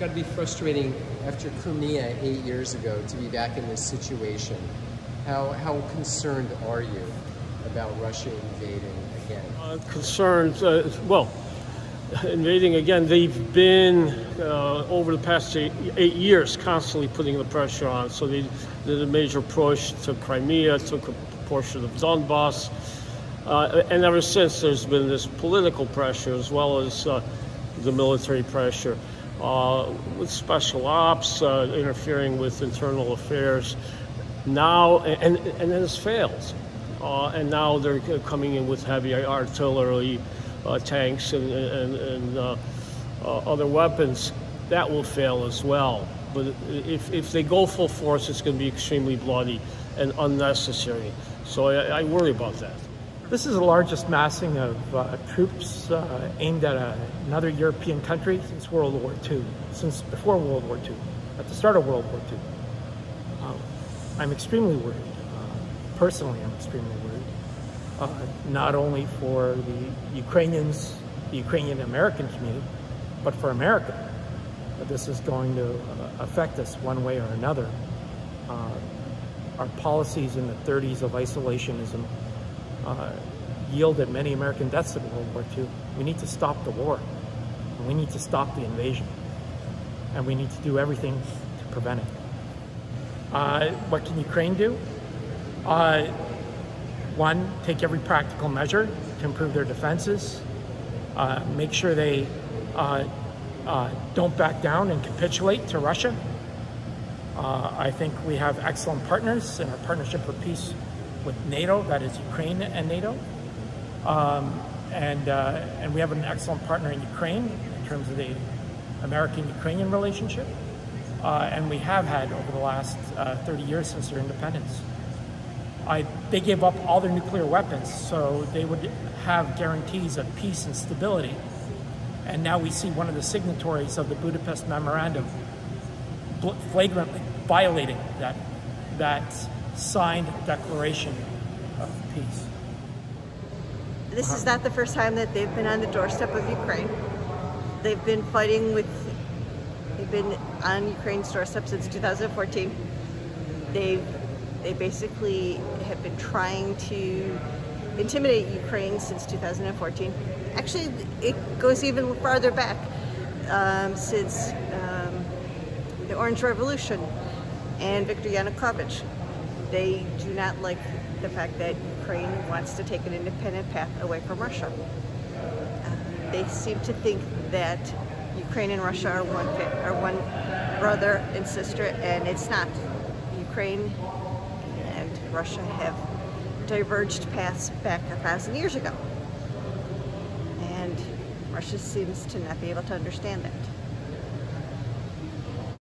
got to be frustrating after Crimea 8 years ago to be back in this situation. How concerned are you about Russia invading again? Concerned, well, invading again. They've been, over the past 8 years, constantly putting the pressure on. So they did a major push to Crimea, took a portion of Donbass. And ever since, there's been this political pressure as well as the military pressure, with special ops, interfering with internal affairs. Now, and it has failed. And now they're coming in with heavy artillery, tanks, and other weapons. That will fail as well. But if they go full force, it's going to be extremely bloody and unnecessary. So I worry about that. This is the largest massing of troops aimed at another European country since World War II, since before World War II, at the start of World War II. I'm extremely worried. Personally, I'm extremely worried. Not only for the Ukrainians, the Ukrainian-American community, but for America. This is going to affect us one way or another. Our policies in the 30s of isolationism yielded many American deaths in World War II. We need to stop the war, and we need to stop the invasion, and we need to do everything to prevent it. What can Ukraine do? One, take every practical measure to improve their defenses, make sure they don't back down and capitulate to Russia. I think we have excellent partners in our partnership for peace with NATO, that is Ukraine and NATO. And we have an excellent partner in Ukraine in terms of the American-Ukrainian relationship. And we have had over the last 30 years since their independence. They gave up all their nuclear weapons, so they would have guarantees of peace and stability. And now we see one of the signatories of the Budapest Memorandum flagrantly violating that signed declaration of peace. This is not the first time that they've been on the doorstep of Ukraine. They've been on Ukraine's doorstep since 2014. They basically have been trying to intimidate Ukraine since 2014. Actually, it goes even farther back, since the Orange Revolution and Viktor Yanukovych. They do not like the fact that Ukraine wants to take an independent path away from Russia. They seem to think that Ukraine and Russia are one brother and sister, and it's not. Ukraine and Russia have diverged paths back 1,000 years ago, and Russia seems to not be able to understand that.